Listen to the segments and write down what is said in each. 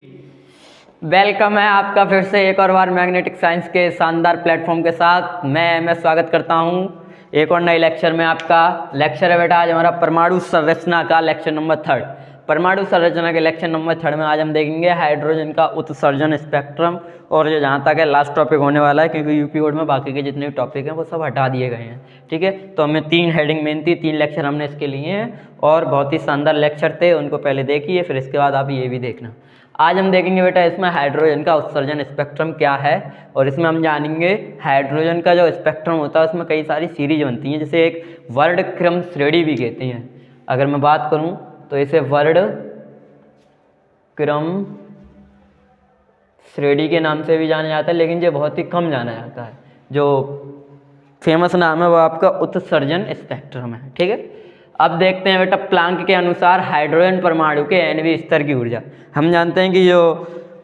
Welcome है आपका फिर से एक और बार मैग्नेटिक साइंस के शानदार प्लेटफॉर्म के साथ। मैं स्वागत करता हूं एक और नए लेक्चर में। आपका लेक्चर है बेटा आज हमारा परमाणु संरचना का लेक्चर नंबर 3। परमाणु संरचना के लेक्चर नंबर 3 में आज हम देखेंगे हाइड्रोजन का उत्सर्जन स्पेक्ट्रम। और ये जहाँ तक है लास्ट टॉपिक होने वाला है, क्योंकि यूपी बोर्ड में बाकी के जितने भी टॉपिक हैं वो सब हटा दिए गए हैं। ठीक है, तो हमें 3 हेडिंग मेन थी, 3 लेक्चर हमने इसके लिए हैं और बहुत ही शानदार लेक्चर थे। उनको पहले देखिए, फिर इसके बाद आप ये भी देखना। आज हम देखेंगे बेटा इसमें हाइड्रोजन का उत्सर्जन स्पेक्ट्रम क्या है, और इसमें हम जानेंगे हाइड्रोजन का जो स्पेक्ट्रम होता है उसमें कई सारी सीरीज बनती हैं, जिसे एक वर्ड क्रम श्रेणी भी कहते हैं। अगर मैं बात करूं तो इसे वर्ड क्रम श्रेणी के नाम से भी जाना जाता है, लेकिन ये बहुत ही कम जाना जाता है। जो फेमस नाम है वो आपका उत्सर्जन स्पेक्ट्रम है। ठीक है, अब देखते हैं बेटा प्लांक के अनुसार हाइड्रोजन परमाणु के nV स्तर की ऊर्जा। हम जानते हैं कि जो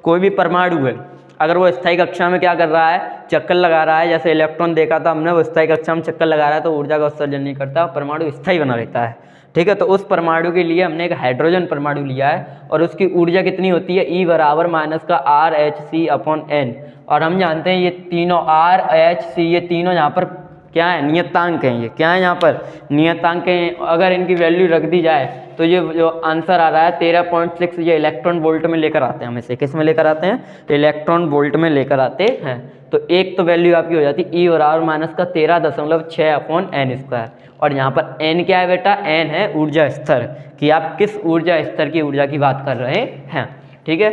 कोई भी परमाणु है अगर वो स्थायी कक्षा में क्या कर रहा है, चक्कर लगा रहा है, जैसे इलेक्ट्रॉन देखा था हमने, वो स्थायी कक्षा में चक्कर लगा रहा है तो ऊर्जा का उत्सर्जन नहीं करता, परमाणु स्थायी बना रहता है। ठीक है, तो उस परमाणु के लिए हमने एक हाइड्रोजन परमाणु लिया है और उसकी ऊर्जा कितनी होती है, E बराबर माइनस का RHC/N। और हम जानते हैं ये तीनों RHC ये तीनों यहाँ पर क्या है, नियतांक हैं। ये क्या है, यहाँ पर नियतांक हैं। अगर इनकी वैल्यू रख दी जाए तो ये जो आंसर आ रहा है 13.6 ये इलेक्ट्रॉन वोल्ट में लेकर आते हैं। हम इसे किस में लेकर आते हैं, इलेक्ट्रॉन वोल्ट में लेकर आते हैं। तो एक तो वैल्यू आपकी हो जाती है E बराबर माइनस का 13.6/n²। और यहाँ पर n क्या है बेटा, n है ऊर्जा स्तर, कि आप किस ऊर्जा स्तर की ऊर्जा की बात कर रहे हैं। ठीक है,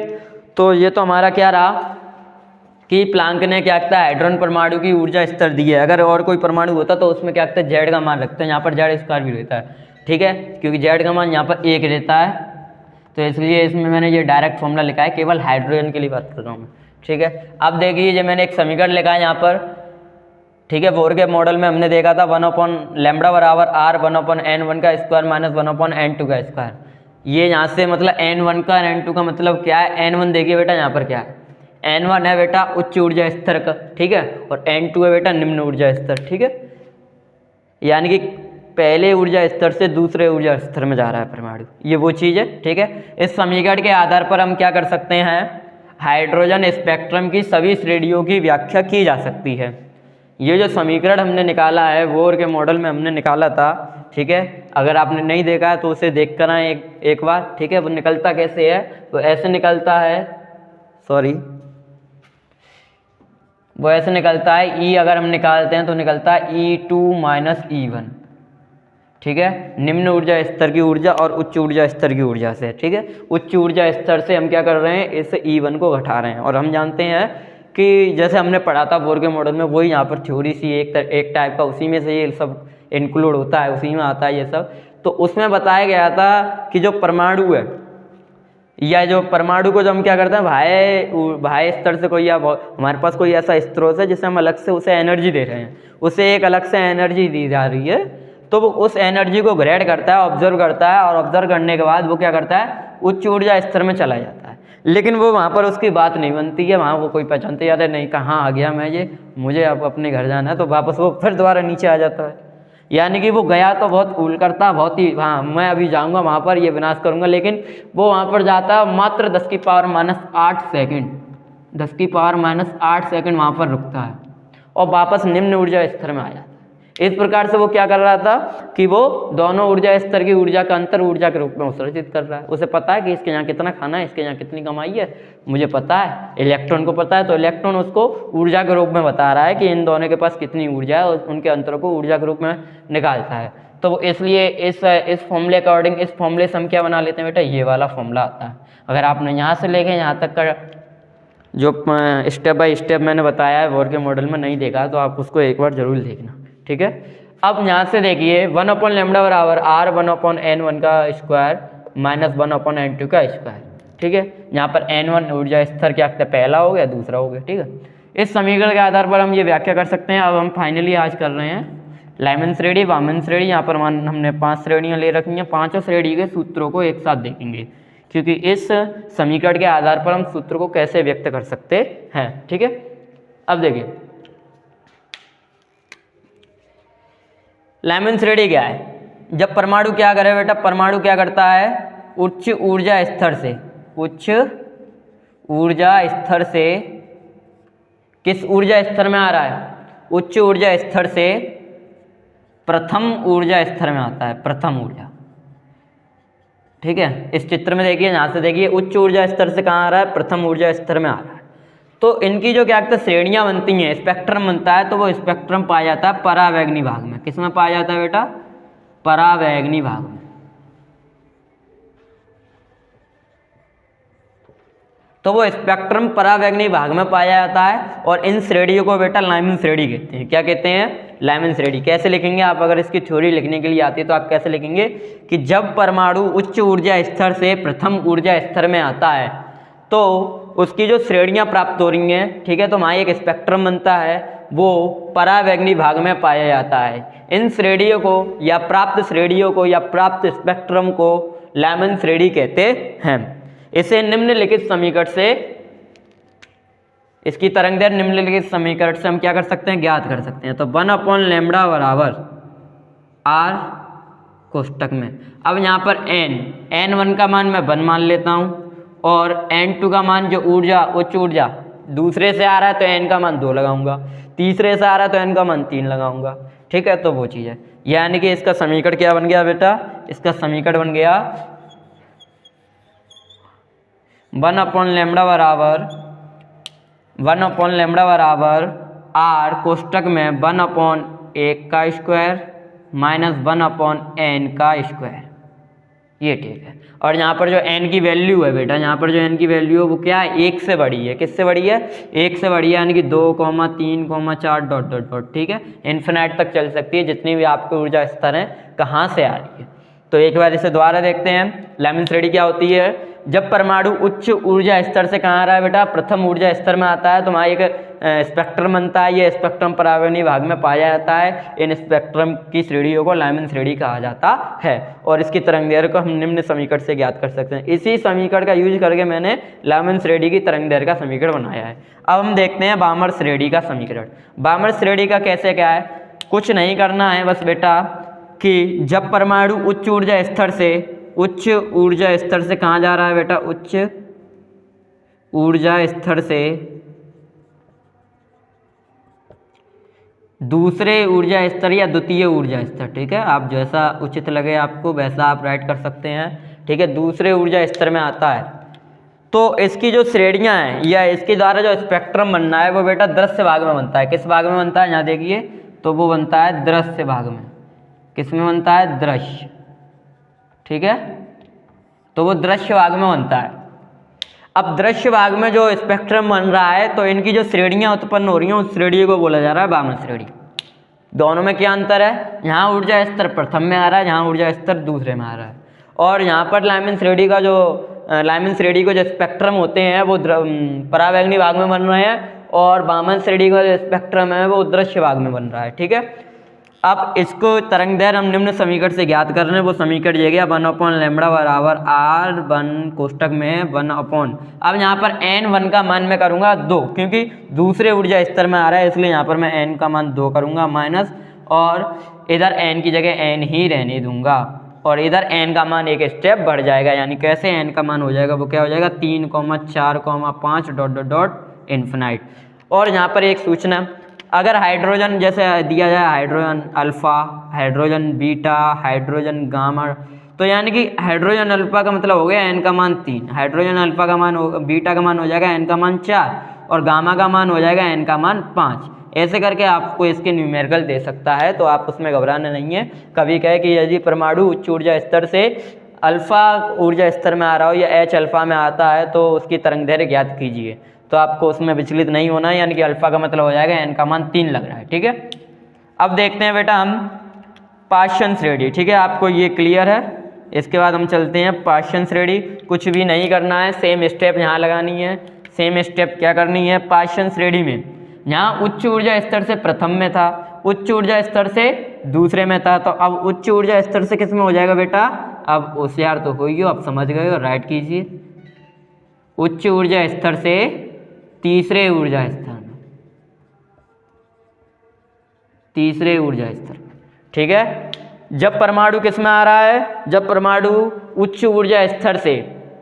तो ये तो हमारा क्या रहा कि प्लांक ने क्या कहता है हाइड्रोजन परमाणु की ऊर्जा स्तर दी है। अगर और कोई परमाणु होता तो उसमें क्या कहता है जेड का मान रखते हैं, यहाँ पर Z² भी रहता है। ठीक है, क्योंकि जेड का मान यहाँ पर 1 रहता है, तो इसलिए इसमें मैंने ये डायरेक्ट फॉर्मूला लिखा है, केवल हाइड्रोजन के लिए बात कर रहा हूँ मैं। ठीक है, अब देखिए ये मैंने एक समीकरण लिखा है यहाँ पर। ठीक है, बोर के मॉडल में हमने देखा था 1/λ बराबर R 1/n1 का स्क्वायर माइनस 1/n2 का स्क्वायर। ये यहाँ से मतलब n1 का n2 का मतलब क्या है, n1 देखिए बेटा यहाँ पर क्या है, n1 है बेटा उच्च ऊर्जा स्तर का। ठीक है, और n2 है बेटा निम्न ऊर्जा स्तर। ठीक है, यानी कि पहले ऊर्जा स्तर से दूसरे ऊर्जा स्तर में जा रहा है परमाणु, ये वो चीज़ है। ठीक है, इस समीकरण के आधार पर हम क्या कर सकते हैं, हाइड्रोजन स्पेक्ट्रम की सभी श्रेणियों की व्याख्या की जा सकती है। ये जो समीकरण हमने निकाला है बोर के मॉडल में हमने निकाला था। ठीक है, अगर आपने नहीं देखा है तो उसे देख कर आए एक बार। ठीक है, वो निकलता कैसे है, तो ऐसे निकलता है, वो ऐसे निकलता है E अगर हम निकालते हैं तो निकलता है E2 माइनस E1। ठीक है, निम्न ऊर्जा स्तर की ऊर्जा और उच्च ऊर्जा स्तर की ऊर्जा से। ठीक है, उच्च ऊर्जा स्तर से हम क्या कर रहे हैं, इस E1 को घटा रहे हैं। और हम जानते हैं कि जैसे हमने पढ़ा था बोर के मॉडल में, वही यहाँ पर थ्योरी सी एक टाइप का, उसी में से ये सब इंक्लूड होता है, उसी में आता है ये सब। तो उसमें बताया गया था कि जो परमाणु है या जो परमाणु को जो हम क्या करते हैं बाह्य स्तर से कोई या हमारे पास कोई ऐसा स्रोत है जिससे हम अलग से उसे एनर्जी दे रहे हैं, उसे एक अलग से एनर्जी दी जा रही है, तो वो उस एनर्जी को ग्रेड करता है, ऑब्जर्व करता है, और ऑब्जर्व करने के बाद वो क्या करता है, उच्च ऊर्जा स्तर में चला जाता है। लेकिन वो वहाँ पर उसकी बात नहीं बनती है, वहाँ वो कोई पहचानते यार नहीं कहाँ आ गया मैं, ये मुझे अब अपने घर जाना है, तो वापस वो फिर दोबारा नीचे आ जाता है। यानी कि वो गया तो बहुत कूल करता, बहुत ही हाँ मैं अभी जाऊंगा वहाँ पर ये विनाश करूंगा, लेकिन वो वहाँ पर जाता है मात्र 10⁻⁸ सेकंड, 10⁻⁸ सेकंड वहाँ पर रुकता है और वापस निम्न ऊर्जा स्तर में आ जाता है। इस प्रकार से वो क्या कर रहा था कि वो दोनों ऊर्जा स्तर की ऊर्जा का अंतर ऊर्जा के रूप में उत्सर्जित कर रहा है। उसे पता है कि इसके यहाँ कितना खाना है, इसके यहाँ कितनी कमाई है, मुझे पता है, इलेक्ट्रॉन को पता है, तो इलेक्ट्रॉन उसको ऊर्जा के रूप में बता रहा है कि इन दोनों के पास कितनी ऊर्जा है, और उनके अंतरों को ऊर्जा के रूप में निकालता है। तो इसलिए इस फॉर्मूले अकॉर्डिंग, इस फॉर्मूले से हम क्या बना लेते हैं बेटा, ये वाला फॉर्मूला आता है। अगर आपने यहाँ से लेके यहाँ तक का जो स्टेप बाय स्टेप मैंने बताया है बोर के मॉडल में नहीं देखा तो आप उसको एक बार जरूर देखना। ठीक है, अब यहाँ से देखिए 1/λ बराबर R 1/n1 का स्क्वायर माइनस 1/n2 का स्क्वायर। ठीक है, यहाँ पर n1 ऊर्जा स्तर क्या कहते हैं, पहला हो गया, दूसरा हो गया। ठीक है, इस समीकरण के आधार पर हम ये व्याख्या कर सकते हैं। अब हम फाइनली आज कर रहे हैं लाइमन श्रेणी, वामन श्रेणी। यहाँ पर हमने 5 श्रेणियाँ ले रखी हैं, पाँचों श्रेणी के सूत्रों को एक साथ देखेंगे, क्योंकि इस समीकरण के आधार पर हम सूत्र को कैसे व्यक्त कर सकते हैं। ठीक है, अब देखिए लाइमन श्रेणी क्या है, जब परमाणु क्या करे बेटा, परमाणु क्या करता है, उच्च ऊर्जा स्तर से, उच्च ऊर्जा स्तर से किस ऊर्जा स्तर में आ रहा है? उच्च ऊर्जा स्तर से प्रथम ऊर्जा स्तर में आता है, प्रथम ऊर्जा। ठीक है, इस चित्र में देखिए, यहाँ से देखिए उच्च ऊर्जा स्तर से कहाँ आ रहा है? प्रथम ऊर्जा स्तर में आ रहा है। तो इनकी जो क्या कहते हैं श्रेणियाँ बनती हैं, स्पेक्ट्रम बनता है, तो वो स्पेक्ट्रम पाया जाता है परावैगनी भाग में। किस में पाया जाता है बेटा? परावैगनी भाग में। तो वो स्पेक्ट्रम परावैगनी भाग में पाया जाता है और इन श्रेणियों को बेटा लाइमन श्रेणी कहते हैं। क्या कहते हैं? लाइमन श्रेणी। कैसे लिखेंगे आप? अगर इसकी थ्योरी लिखने के लिए आती है तो आप कैसे लिखेंगे कि जब परमाणु उच्च ऊर्जा स्तर से प्रथम ऊर्जा स्तर में आता है तो उसकी जो श्रेणियाँ प्राप्त हो रही हैं, ठीक है, तो वहाँ एक स्पेक्ट्रम बनता है, वो परावैगनी भाग में पाया जाता है। इन श्रेणियों को या प्राप्त श्रेणियों को या प्राप्त स्पेक्ट्रम को लाइमन श्रेणी कहते हैं। इसे निम्नलिखित समीकरण से, इसकी तरंगदैर्घ्य निम्नलिखित समीकरण से हम क्या कर सकते हैं? ज्ञात कर सकते हैं। तो 1/λ बराबर r कोष्टक में। अब यहाँ पर n1 का मान मैं 1 मान लेता हूँ और n2 का मान जो ऊर्जा, उच्च ऊर्जा दूसरे से आ रहा है तो n का मान 2 लगाऊंगा, तीसरे से आ रहा है तो n का मान 3 लगाऊंगा। ठीक है, तो वो चीज़ है। यानी कि इसका समीकरण क्या बन गया बेटा? इसका समीकरण बन गया 1/λ बराबर r कोष्टक में 1/1 का स्क्वायर माइनस 1/n का स्क्वायर। ये ठीक है। और यहाँ पर जो n की वैल्यू है बेटा, यहाँ पर जो n की वैल्यू है वो क्या है? 1 से बड़ी है। किससे बड़ी है? 1 से बड़ी है, यानी कि 2, 3, 4 डॉट डॉट डॉट। ठीक है, इन्फिनाइट तक चल सकती है, जितनी भी आपकी ऊर्जा स्तर है कहाँ से आ रही है। तो एक बार इसे दोबारा देखते हैं। लाइमन श्रेणी क्या होती है? जब परमाणु उच्च ऊर्जा स्तर से कहाँ आ रहा है बेटा? प्रथम ऊर्जा स्तर में आता है, तो वहाँ एक स्पेक्ट्रम बनता है। ये स्पेक्ट्रम परावैगनी भाग में पाया जाता है। इन स्पेक्ट्रम की श्रेणियों को लाइमन श्रेणी कहा जाता है और इसकी तरंगदैर्घ्य को हम निम्न समीकरण से ज्ञात कर सकते हैं। इसी समीकरण का यूज करके मैंने लाइमन श्रेणी की तरंगदैर्घ्य का समीकरण बनाया है। अब हम देखते हैं बामर श्रेणी का समीकरण। बामर श्रेणी का कैसे क्या है? कुछ नहीं करना है बस बेटा कि जब परमाणु उच्च ऊर्जा स्तर से कहाँ जा रहा है बेटा? उच्च ऊर्जा स्तर से दूसरे ऊर्जा स्तर या द्वितीय ऊर्जा स्तर, ठीक है, आप जैसा उचित लगे आपको वैसा आप राइट कर सकते हैं। ठीक है, दूसरे ऊर्जा स्तर में आता है तो इसकी जो श्रेणियाँ हैं या इसके द्वारा जो स्पेक्ट्रम बनना है वो बेटा दृश्य भाग में बनता है। किस भाग में बनता है? यहाँ देखिए, तो वो बनता है दृश्य भाग में। किस में बनता है? दृश्य। ठीक है, तो वो दृश्य भाग में बनता है। अब दृश्य भाग में जो स्पेक्ट्रम बन रहा है तो इनकी जो श्रेणियाँ उत्पन्न हो रही हैं उस श्रेणी को बोला जा रहा है बामन श्रेणी। दोनों में क्या अंतर है? यहाँ ऊर्जा स्तर प्रथम में आ रहा है, यहाँ ऊर्जा स्तर दूसरे में आ रहा है। और यहाँ पर लाइमन श्रेणी को जो स्पेक्ट्रम होते हैं वो परावैगनी भाग में बन रहे हैं और बामन श्रेणी का जो स्पेक्ट्रम है वो दृश्य भाग में बन रहा है। ठीक है, अब इसको तरंगदैर्घ्य हम निम्न समीकरण से ज्ञात कर रहे हैं। वो समीकरण ये गया 1/λ बराबर r1 कोष्टक में 1/। अब यहाँ पर n1 का मान मैं करूँगा 2, क्योंकि दूसरे ऊर्जा स्तर में आ रहा है इसलिए यहाँ पर मैं n का मान 2 करूँगा माइनस, और इधर n की जगह n ही रहने दूंगा और इधर n का मान एक स्टेप बढ़ जाएगा। यानी कैसे n का मान हो जाएगा? वो क्या हो जाएगा? 3, 4, 5 डॉट डॉट डॉट इन्फिनाइट। और यहाँ पर एक सूचना, अगर हाइड्रोजन जैसे दिया जाए hydrogen alpha, hydrogen beta, hydrogen gamma, तो यानी कि हाइड्रोजन अल्फ़ा का मतलब हो गया n का मान 3, हाइड्रोजन अल्फ़ा का मान बीटा का मान हो जाएगा n का मान 4 और गामा का मान हो जाएगा n का मान 5। ऐसे करके आपको इसके न्यूमेरिकल दे सकता है, तो आप उसमें घबराना नहीं है। कभी कहे कि यदि परमाणु उच्च ऊर्जा स्तर से अल्फ़ा ऊर्जा स्तर में आ रहा हो या H अल्फ़ा में आता है तो उसकी तरंगदैर्घ्य ज्ञात कीजिए, तो आपको उसमें विचलित नहीं होना है। यानी कि अल्फ़ा का मतलब हो जाएगा n का मान 3 लग रहा है। ठीक है, अब देखते हैं बेटा हम पार्शियन श्रेणी। ठीक है, आपको ये क्लियर है। इसके बाद हम चलते हैं पार्शियन श्रेणी। कुछ भी नहीं करना है, सेम स्टेप यहाँ लगानी है। सेम स्टेप क्या करनी है? पार्शियन श्रेणी में यहाँ उच्च ऊर्जा स्तर से प्रथम में था, उच्च ऊर्जा स्तर से दूसरे में था, तो अब उच्च ऊर्जा स्तर से किस में हो जाएगा बेटा? अब होशियार तो हो ही हो, अब समझ गए हो, राइट कीजिए। उच्च ऊर्जा स्तर से तीसरे ऊर्जा स्तर में, तीसरे ऊर्जा स्तर। ठीक है, जब परमाणु किस में आ रहा है? जब परमाणु उच्च ऊर्जा स्तर से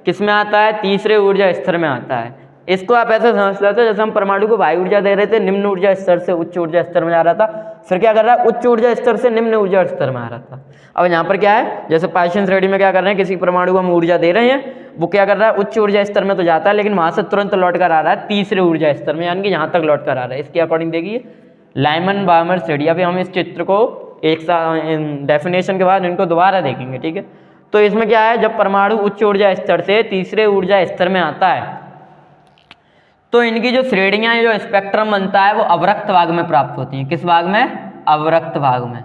किस में आता है? तीसरे ऊर्जा स्तर में आता है। इसको आप ऐसे समझ लेते हो जैसे हम परमाणु को वायु ऊर्जा दे रहे थे, निम्न ऊर्जा स्तर से उच्च ऊर्जा स्तर में जा रहा था, फिर क्या कर रहा है, उच्च ऊर्जा स्तर से निम्न ऊर्जा स्तर में आ रहा था। अब यहाँ पर क्या है, जैसे पाइशन श्रेणी में क्या कर रहे हैं, किसी परमाणु को हम ऊर्जा दे रहे हैं, वो क्या कर रहा है, उच्च ऊर्जा स्तर में तो जाता है, लेकिन वहां से तुरंत लौट कर आ रहा है तीसरे ऊर्जा स्तर में, यानी कि यहाँ तक लौट कर आ रहा है। इसके अकॉर्डिंग देखिए लाइमन बार्मर श्रेणी। अभी हम इस चित्र को एक डेफिनेशन के बाद इनको दोबारा देखेंगे, ठीक है। तो इसमें क्या है, जब परमाणु उच्च ऊर्जा स्तर से तीसरे ऊर्जा स्तर में आता है तो इनकी जो श्रेणियां, जो स्पेक्ट्रम बनता है वो अवरक्त भाग में प्राप्त होती हैं। किस भाग में, अवरक्त भाग में।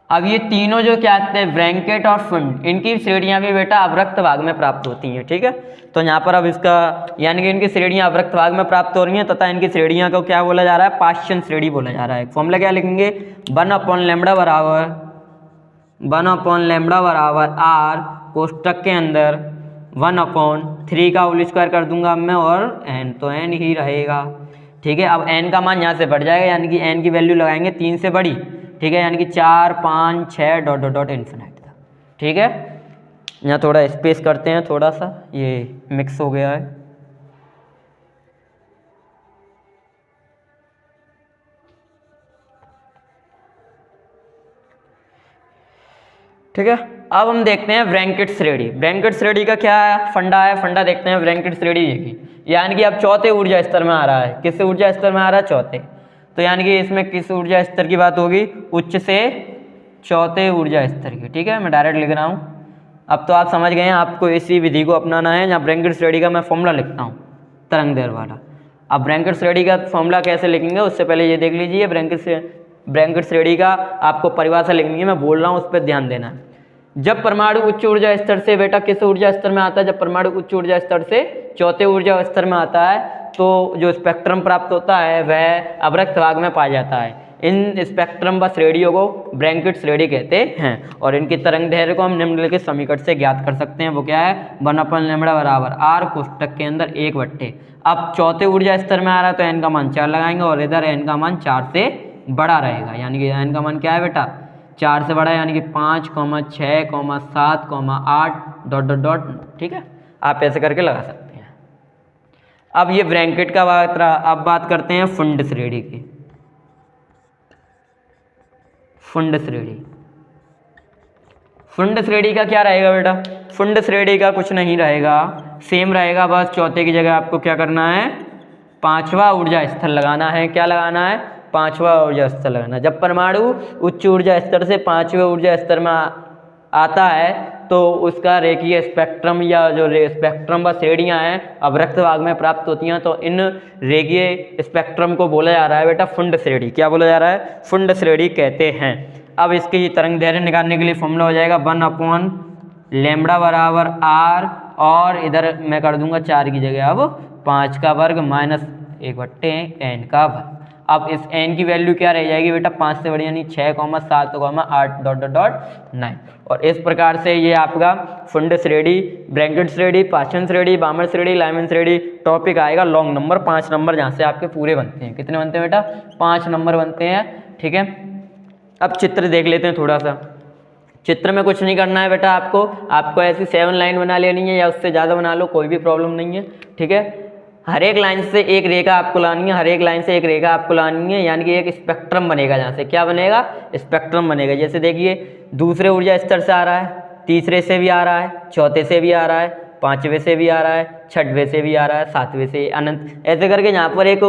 अब ये तीनों जो क्या कहते हैं, ब्रैंकेट और फुंड, इनकी श्रेणियां भी बेटा अवरक्त भाग में प्राप्त होती हैं, ठीक है। तो यहाँ पर अब इसका यानी कि इनकी श्रेणियां अवरक्त भाग में प्राप्त हो रही हैं तथा इनकी श्रेणियां को क्या बोला जा रहा है, पाश्चन श्रेणी बोला जा रहा है। फॉर्मूला क्या लिखेंगे, 1/λ बराबर r कोष्टक के अंदर 1/3 का होल स्क्वायर कर दूंगा अब मैं, और n तो n ही रहेगा, ठीक है। अब n का मान यहाँ से बढ़ जाएगा, यानी कि n की वैल्यू लगाएंगे 3 से बड़ी, ठीक है, यानी कि 4, 5, 6 डॉट डॉट डॉट इन्फिनिट तक, ठीक है। यहाँ थोड़ा स्पेस करते हैं, थोड़ा सा ये मिक्स हो गया है, ठीक है। अब हम देखते हैं ब्रैंकेट श्रेणी। ब्रैंकेट श्रेणी का क्या फंडा है, फंडा देखते हैं ब्रैंकेट श्रेणी की, यानी कि अब चौथे ऊर्जा स्तर में आ रहा है। किस ऊर्जा स्तर में आ रहा है, चौथे। तो यानी कि इसमें किस ऊर्जा स्तर की बात होगी, उच्च से चौथे ऊर्जा स्तर की, ठीक है। मैं डायरेक्ट लिख रहा हूँ, अब तो आप समझ गए हैं, आपको इसी विधि को अपनाना है। जहाँ ब्रैंकेट श्रेणी का मैं फॉर्मूला लिखता हूँ तरंग दैर्घ्य वाला। अब ब्रैंकेट श्रेणी का फॉर्मूला कैसे लिखेंगे, उससे पहले ये देख लीजिए, ब्रैंकेट श्रेणी का आपको परिभाषा लिखनी है, मैं बोल रहा हूँ उस पर ध्यान देना है। जब परमाणु उच्च ऊर्जा स्तर से बेटा किस ऊर्जा स्तर में आता है, जब परमाणु उच्च ऊर्जा स्तर से चौथे ऊर्जा स्तर में आता है तो जो स्पेक्ट्रम प्राप्त होता है वह अवरक्त भाग में पाया जाता है। इन स्पेक्ट्रम व श्रेणियों को ब्रैंकेट श्रेणी कहते हैं और इनकी तरंग दैर्घ्य को हम निम्नलिखित समीकरण से ज्ञात कर सकते हैं। वो क्या है, 1/λ बराबर r कोष्टक के अंदर 1/। अब चौथे ऊर्जा स्तर में आ रहा है तो n का मान 4 लगाएंगे और इधर n का मान 4 से बड़ा रहेगा, यानी कि n का मान क्या है बेटा, 4 से बड़ा, यानी कि 5, 6, 7, 8 डॉट डॉट डॉट, ठीक है। आप ऐसे करके लगा सकते हैं। अब ये ब्रैंकेट का बात रहा, अब बात करते हैं फुंड श्रेणी की। फुंड श्रेणी, फुंड श्रेणी का क्या रहेगा बेटा, फुंड श्रेणी का कुछ नहीं रहेगा, सेम रहेगा, बस चौथे की जगह आपको क्या करना है, 5वां ऊर्जा स्तर लगाना है। क्या लगाना है, 5वां ऊर्जा स्तर लगाना। जब परमाणु उच्च ऊर्जा स्तर से 5वें ऊर्जा स्तर में आता है तो उसका रेखीय स्पेक्ट्रम या जो स्पेक्ट्रम व श्रेणियाँ हैं अवरक्त भाग में प्राप्त होती हैं। तो इन रेखीय स्पेक्ट्रम को बोला जा रहा है बेटा फुंड श्रेणी। क्या बोला जा रहा है, फुंड श्रेणी कहते हैं। अब इसकी तरंग दैर्घ्य निकालने के लिए फॉर्मूला हो जाएगा 1/λ बराबर r, और इधर मैं कर दूंगा 4 की जगह अब 5 का वर्ग माइनस 1/n का वर्ग। अब इस n की वैल्यू क्या रह जाएगी बेटा, 5 से बड़ी, यानी 6, 7, 8 डॉट डॉट डॉट 9। और इस प्रकार से ये आपका फुंड श्रेणी, ब्रैंकेट श्रेणी, पाश्चन श्रेणी, बार्मर श्रेणी, लाइमन श्रेणी टॉपिक आएगा लॉन्ग नंबर 5 नंबर, जहाँ से आपके पूरे बनते हैं। कितने बनते हैं बेटा, 5 नंबर बनते हैं, ठीक है। अब चित्र देख लेते हैं थोड़ा सा। चित्र में कुछ नहीं करना है बेटा, आपको ऐसी 7 लाइन बना लेनी है या उससे ज़्यादा बना लो, कोई भी प्रॉब्लम नहीं है, ठीक है। हर एक लाइन से एक रेखा आपको लानी है, हर एक लाइन से एक रेखा आपको लानी है, यानी कि एक स्पेक्ट्रम बनेगा। जहाँ से क्या बनेगा, स्पेक्ट्रम बनेगा। जैसे देखिए दूसरे ऊर्जा स्तर से आ रहा है, तीसरे से भी आ रहा है, चौथे से भी आ रहा है, 5वें से भी आ रहा है, 6वें से भी आ रहा है, 7वें से अनंत, ऐसे करके यहाँ पर एक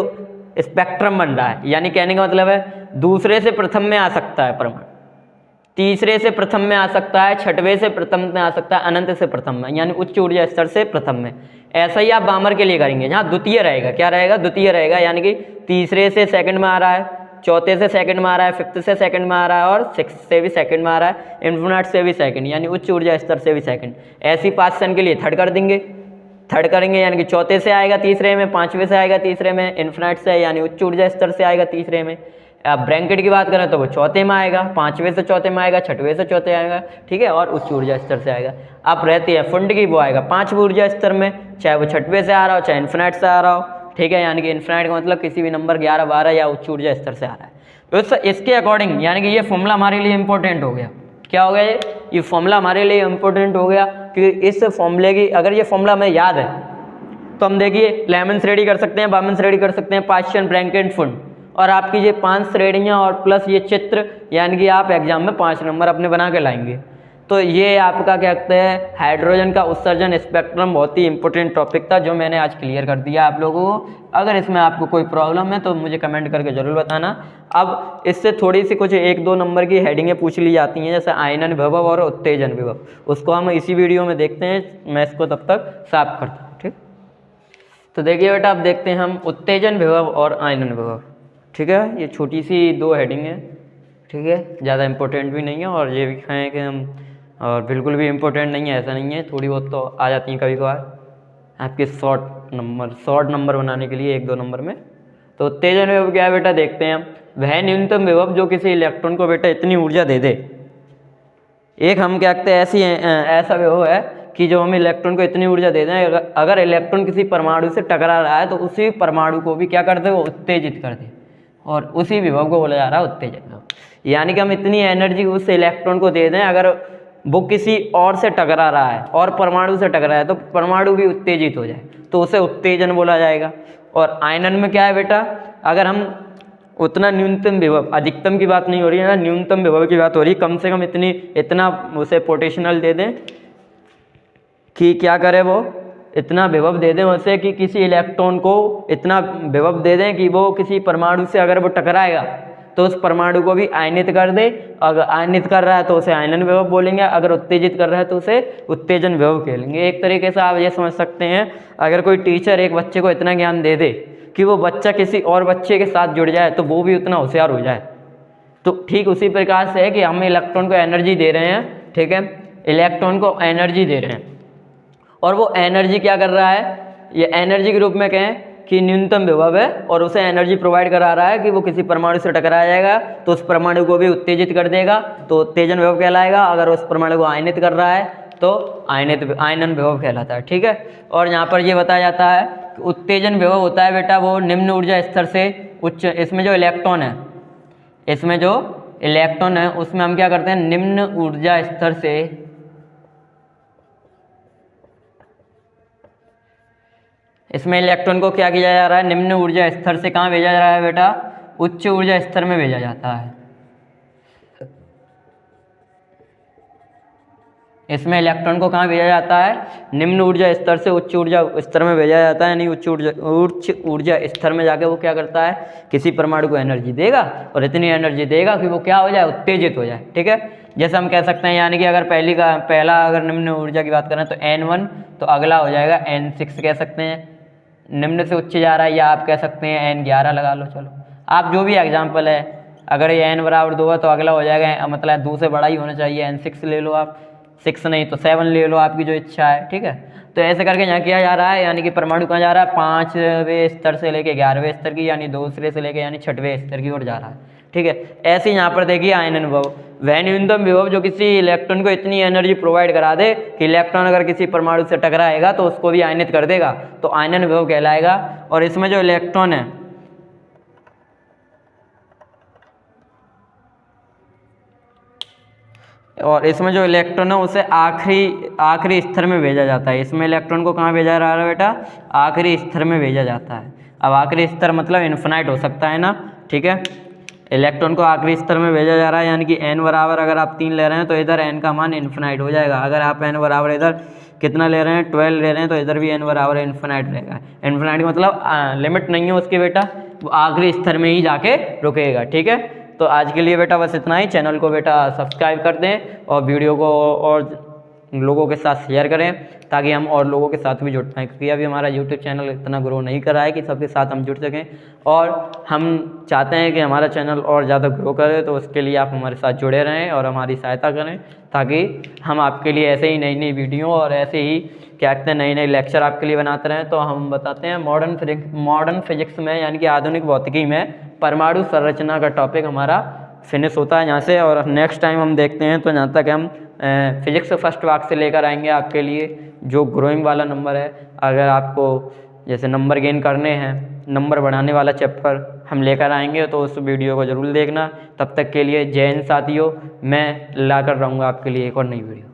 स्पेक्ट्रम बन रहा है। यानी कहने का मतलब है दूसरे से प्रथम में आ सकता है परमाणु, तीसरे से प्रथम में आ सकता है, 6वें से प्रथम में आ सकता है, अनंत से प्रथम में, यानी उच्च ऊर्जा स्तर से प्रथम में। ऐसा ही आप बार्मर के लिए करेंगे, जहाँ द्वितीय रहेगा। क्या रहेगा, द्वितीय रहेगा, यानी कि तीसरे से सेकंड में आ रहा है, चौथे से सेकंड में आ रहा है, 5th से सेकंड में आ रहा है और 6th से भी सेकंड में आ रहा है, इन्फिनिट से भी सेकंड, यानी उच्च ऊर्जा स्तर से भी सेकंड। ऐसी 5 सन के लिए थर्ड कर देंगे, थर्ड करेंगे, यानी कि चौथे से आएगा तीसरे में, 5वें से आएगा तीसरे में, इन्फिनिट से यानी उच्च ऊर्जा स्तर से आएगा तीसरे में। अब ब्रैंकेट की बात करें तो वो चौथे में आएगा, 5वें से चौथे में आएगा, 6वें से चौथे आएगा, ठीक है, और उच्च ऊर्जा स्तर से आएगा। अब रहती है फुंड की, वो आएगा 5वें ऊर्जा स्तर में, चाहे वो 6वें से आ रहा हो चाहे इन्फिनिट से आ रहा हो, ठीक है। यानी कि इन्फिनिट का मतलब किसी भी नंबर 11, 12 या उच्च ऊर्जा स्तर से आ रहा है। तो इसके अकॉर्डिंग यानी कि ये फॉर्मूला हमारे लिए इंपॉर्टेंट हो गया। क्या हो गया, ये फॉर्मूला हमारे लिए इंपॉर्टेंट हो गया। कि इस फॉर्मूले की अगर ये फॉर्मूला हमें याद है तो हम देखिए लेमन्स रेडी कर सकते हैं, बामन्स रेडी कर सकते हैं, पाश्चन, ब्रैंकेट, फुंड, और आपकी ये 5 श्रेणियाँ और प्लस ये चित्र, यानी कि आप एग्जाम में 5 नंबर अपने बना के लाएंगे। तो ये आपका क्या कहते हैं हाइड्रोजन का उत्सर्जन स्पेक्ट्रम बहुत ही इंपॉर्टेंट टॉपिक था जो मैंने आज क्लियर कर दिया आप लोगों को। अगर इसमें आपको कोई प्रॉब्लम है तो मुझे कमेंट करके ज़रूर बताना। अब इससे थोड़ी सी कुछ 1-2 नंबर की हेडिंगें पूछ ली जाती हैं, जैसे आयनन विभव और उत्तेजन विभव, उसको हम इसी वीडियो में देखते हैं। मैं इसको तब तक साफ करता हूँ, ठीक। तो देखिए बेटा, अब देखते हैं हम उत्तेजन विभव और आयनन विभव, ठीक है। ये छोटी सी 2 हेडिंग है, ठीक है, ज़्यादा इंपॉर्टेंट भी नहीं है और ये भी है कि हम और बिल्कुल भी इम्पोर्टेंट नहीं है, ऐसा नहीं है, थोड़ी बहुत तो आ जाती हैं कभी कभार आपके शॉर्ट नंबर बनाने के लिए 1-2 नंबर में। तो उत्तेजन विभव क्या है बेटा, देखते हैं हम। वह न्यूनतम विभव जो किसी इलेक्ट्रॉन को बेटा इतनी ऊर्जा दे दे, एक हम क्या कहते हैं ऐसा विभव है कि जो हम इलेक्ट्रॉन को इतनी ऊर्जा दे दें, अगर इलेक्ट्रॉन किसी परमाणु से टकरा रहा है तो उसी परमाणु को भी क्या कर दे, वो उत्तेजित कर दे, और उसी विभव को बोला जा रहा है उत्तेजन विभव। यानी कि हम इतनी एनर्जी उस इलेक्ट्रॉन को दे दें, अगर वो किसी और से टकरा रहा है और परमाणु से टकरा है तो परमाणु भी उत्तेजित हो जाए तो उसे उत्तेजन बोला जाएगा। और आयनन में क्या है बेटा, अगर हम उतना न्यूनतम विभव, अधिकतम की बात नहीं हो रही है ना, न्यूनतम विभव की बात हो रही है, कम से कम इतना उसे पोटेंशियल दे दें कि क्या करे, वो इतना विभव दे दें उसे कि किसी इलेक्ट्रॉन को इतना विभव दे दें कि वो किसी परमाणु से अगर वो टकराएगा तो उस परमाणु को भी आयनित कर दे। अगर आयनित कर रहा है तो उसे आयनन विभव बोलेंगे, अगर उत्तेजित कर रहा है तो उसे उत्तेजन विभव कहेंगे। एक तरीके से आप ये समझ सकते हैं, अगर कोई टीचर एक बच्चे को इतना ज्ञान दे दे कि वो बच्चा किसी और बच्चे के साथ जुड़ जाए तो वो भी उतना होशियार हो जाए, तो ठीक उसी प्रकार से है कि हम इलेक्ट्रॉन को एनर्जी दे रहे हैं, ठीक है, इलेक्ट्रॉन को एनर्जी दे रहे हैं और वो एनर्जी क्या कर रहा है, ये एनर्जी के रूप में कहें कि न्यूनतम विभव है और उसे एनर्जी प्रोवाइड करा रहा है कि वो किसी परमाणु से टकराया जाएगा तो उस परमाणु को भी उत्तेजित कर देगा तो उत्तेजन विभव कहलाएगा। अगर उस परमाणु को आयनित कर रहा है तो आयनन विभव कहलाता है, ठीक है। और यहाँ पर ये बताया जाता है कि उत्तेजन विभव होता है बेटा वो निम्न ऊर्जा स्तर से उच्च, इसमें जो इलेक्ट्रॉन है उसमें हम क्या करते हैं, निम्न ऊर्जा स्तर से इसमें इलेक्ट्रॉन को क्या किया जा रहा है, निम्न ऊर्जा स्तर से कहाँ भेजा जा रहा है बेटा, उच्च ऊर्जा स्तर में भेजा जाता है। इसमें इलेक्ट्रॉन को कहाँ भेजा जाता है, निम्न ऊर्जा स्तर से उच्च ऊर्जा स्तर में भेजा जाता है, यानी उच्च ऊर्जा स्तर में जाके वो क्या करता है, किसी परमाणु को एनर्जी देगा और इतनी एनर्जी देगा कि वो क्या हो जाए, उत्तेजित हो जाए, ठीक है। जैसे हम कह सकते हैं, यानी कि अगर पहला अगर निम्न ऊर्जा की बात करें तो N1, तो अगला हो जाएगा N6 कह सकते हैं, निम्न से उच्च जा रहा है, या आप कह सकते हैं N11 लगा लो, चलो आप जो भी एग्जाम्पल है। अगर ये N बराबर 2 है तो अगला हो जाएगा, मतलब 2 से बड़ा ही होना चाहिए, N6 ले लो आप, 6 नहीं तो 7 ले लो, आपकी जो इच्छा है, ठीक है। तो ऐसे करके यहाँ किया जा रहा है, यानी कि परमाणु कहाँ जा रहा है, 5वें स्तर से लेके 11वें स्तर की, यानी दूसरे से लेके यानी 6वें स्तर की ओर जा रहा है, ठीक है। ऐसे यहाँ पर देखिए आयनन विभव, वह न्यूनतम विभव जो किसी इलेक्ट्रॉन को इतनी एनर्जी प्रोवाइड करा दे कि इलेक्ट्रॉन अगर किसी परमाणु से टकराएगा तो उसको भी आयनित कर देगा, तो आयनन विभव कहलाएगा। और इसमें जो इलेक्ट्रॉन है उसे आखिरी स्तर में भेजा जाता है। इसमें इलेक्ट्रॉन को कहाँ भेजा जा रहा है बेटा, आखिरी स्तर में भेजा जाता है। अब आखिरी स्तर मतलब इन्फिनाइट हो सकता है ना, ठीक है। इलेक्ट्रॉन को आखिरी स्तर में भेजा जा रहा है, यानी कि n बराबर अगर आप 3 ले रहे हैं तो इधर n का मान इन्फिनाइट हो जाएगा। अगर आप n बराबर इधर कितना ले रहे हैं, 12 ले रहे हैं, तो इधर भी n बराबर इन्फिनाइट रहेगा। इन्फिनाइट मतलब लिमिट नहीं है उसकी बेटा, वो आखिरी स्तर में ही जाके रुकेगा, ठीक है। तो आज के लिए बेटा बस इतना ही। चैनल को बेटा सब्सक्राइब कर दें और वीडियो को और लोगों के साथ शेयर करें ताकि हम और लोगों के साथ भी जुड़ पाएँ, क्योंकि अभी हमारा यूट्यूब चैनल इतना ग्रो नहीं कर रहा है कि सबके साथ हम जुड़ सकें, और हम चाहते हैं कि हमारा चैनल और ज़्यादा ग्रो करे। तो उसके लिए आप हमारे साथ जुड़े रहें और हमारी सहायता करें ताकि हम आपके लिए ऐसे ही नई नई वीडियो और ऐसे ही क्या कहते हैं नए नए लेक्चर आपके लिए बनाते रहें। तो हम बताते हैं मॉडर्न फिजिक्स में, यानी कि आधुनिक भौतिकी में परमाणु संरचना का टॉपिक हमारा फिनिश होता है यहाँ से, और नेक्स्ट टाइम हम देखते हैं तो जहाँ तक हम फिजिक्स फर्स्ट भाग से लेकर आएंगे आपके लिए जो ग्रोइंग वाला नंबर है। अगर आपको जैसे नंबर गेन करने हैं, नंबर बढ़ाने वाला चैप्टर हम लेकर आएंगे तो उस वीडियो को ज़रूर देखना। तब तक के लिए जय हिंद साथियों, मैं लाकर रहूँगा आपके लिए एक और नई वीडियो।